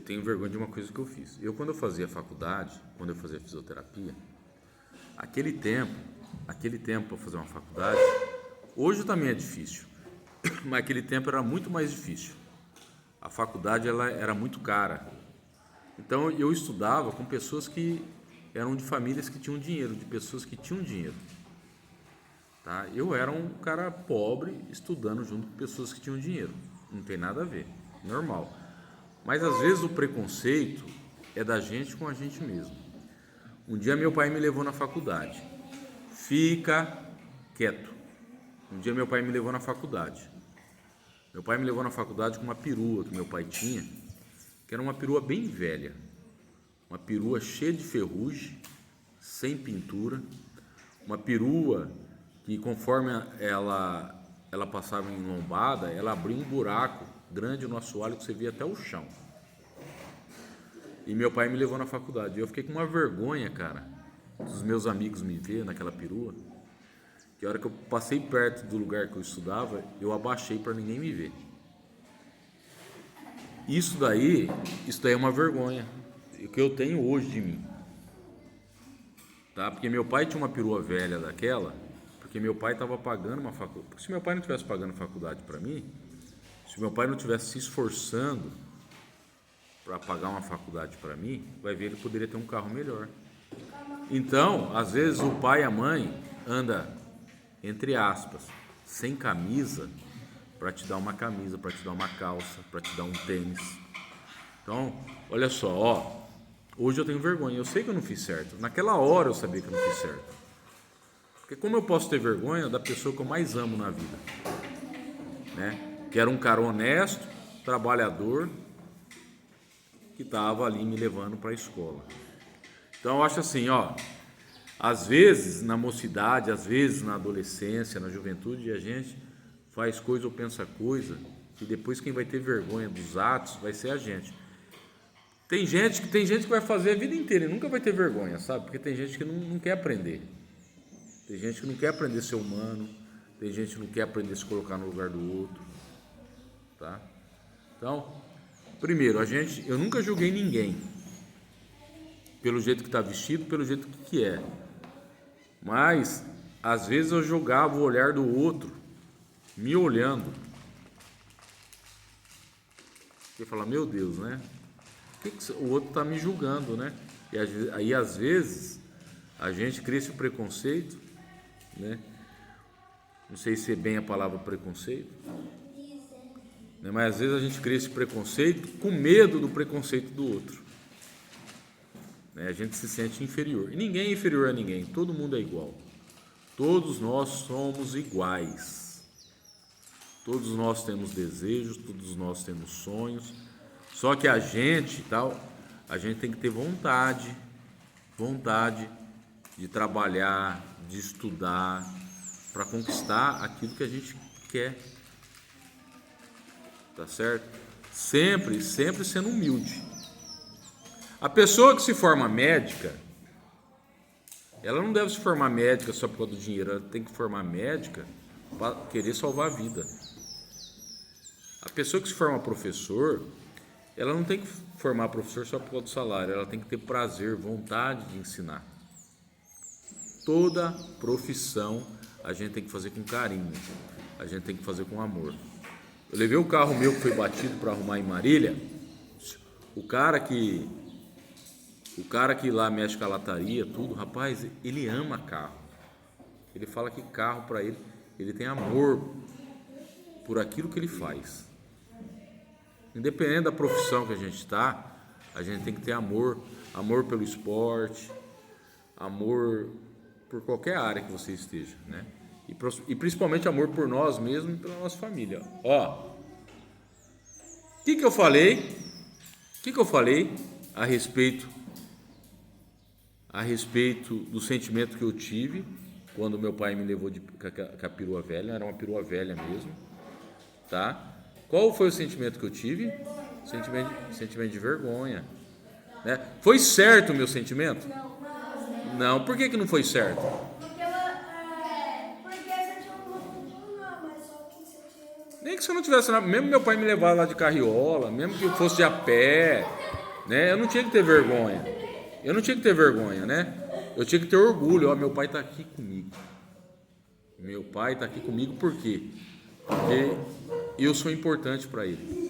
tenho vergonha de uma coisa que eu fiz. Quando eu fazia faculdade, quando eu fazia fisioterapia, aquele tempo para fazer uma faculdade, hoje também é difícil, mas aquele tempo era muito mais difícil. A faculdade ela era muito cara. Então eu estudava com pessoas que eram de famílias que tinham dinheiro, de pessoas que tinham dinheiro. Tá? Eu era um cara pobre estudando junto com pessoas que tinham dinheiro. Não tem nada a ver, normal. Mas às vezes o preconceito é da gente com a gente mesmo. Um dia meu pai me levou na faculdade. Fica quieto. Um dia meu pai me levou na faculdade. Meu pai me levou na faculdade com uma perua que meu pai tinha, que era uma perua bem velha. Uma perua cheia de ferrugem, sem pintura. Uma perua que conforme ela passava em lombada, ela abria um buraco grande no assoalho que você via até o chão. E meu pai me levou na faculdade. Eu fiquei com uma vergonha, cara, dos meus amigos me ver naquela perua. Que a hora que eu passei perto do lugar que eu estudava, eu abaixei para ninguém me ver. Isso daí é uma vergonha que eu tenho hoje de mim. Tá? Porque meu pai tinha uma perua velha daquela, porque meu pai estava pagando uma faculdade. Porque se meu pai não estivesse pagando faculdade para mim, se meu pai não estivesse se esforçando para pagar uma faculdade para mim, vai ver, ele poderia ter um carro melhor. Então, às vezes o pai e a mãe anda, entre aspas, sem camisa para te dar uma camisa, para te dar uma calça, para te dar um tênis. Então, olha só, ó, hoje eu tenho vergonha, eu sei que eu não fiz certo. Naquela hora eu sabia que eu não fiz certo. Porque como eu posso ter vergonha da pessoa que eu mais amo na vida, né? Que era um cara honesto, trabalhador, que estava ali me levando para a escola. Então eu acho assim, ó, às vezes na mocidade, às vezes na adolescência, na juventude, a gente faz coisa ou pensa coisa que depois quem vai ter vergonha dos atos vai ser a gente. Tem gente que vai fazer a vida inteira e nunca vai ter vergonha, sabe? Porque tem gente que não quer aprender. Tem gente que não quer aprender a ser humano, tem gente que não quer aprender a se colocar no lugar do outro, tá? Então, primeiro, eu nunca julguei ninguém pelo jeito que está vestido, pelo jeito que é. Mas, às vezes eu julgava o olhar do outro, me olhando. E falar, meu Deus, né? O outro está me julgando, né? E aí, às vezes, a gente cria esse preconceito, né? Não sei se é bem a palavra preconceito, né? Mas às vezes a gente cria esse preconceito com medo do preconceito do outro, né? A gente se sente inferior. E ninguém é inferior a ninguém, todo mundo é igual. Todos nós somos iguais. Todos nós temos desejos, todos nós temos sonhos. Só que a gente tem que ter vontade de trabalhar, de estudar, para conquistar aquilo que a gente quer. Tá certo? Sempre sendo humilde. A pessoa que se forma médica, ela não deve se formar médica só por causa do dinheiro, ela tem que formar médica para querer salvar a vida. A pessoa que se forma professor, ela não tem que formar professor só por causa do salário, ela tem que ter prazer, vontade de ensinar. Toda profissão a gente tem que fazer com carinho, a gente tem que fazer com amor. Eu levei o carro meu que foi batido para arrumar em Marília, o cara que lá mexe com a lataria, tudo, rapaz, ele ama carro. Ele fala que carro para ele tem amor por aquilo que ele faz. Independente da profissão que a gente está, a gente tem que ter amor pelo esporte, amor por qualquer área que você esteja, né? E principalmente amor por nós mesmos e pela nossa família. Ó, o que eu falei a respeito do sentimento que eu tive quando meu pai me levou com a perua velha, era uma perua velha mesmo, tá? Qual foi o sentimento que eu tive? Sentimento de vergonha, né? Foi certo o meu sentimento? Não. Por que não foi certo? Nem que se eu não tivesse, mesmo meu pai me levar lá de carriola, mesmo que eu fosse de a pé, né? Eu não tinha que ter vergonha. Eu não tinha que ter vergonha, né? Eu tinha que ter orgulho. Ó, meu pai está aqui comigo. Meu pai está aqui comigo por quê? Porque eu sou importante para ele.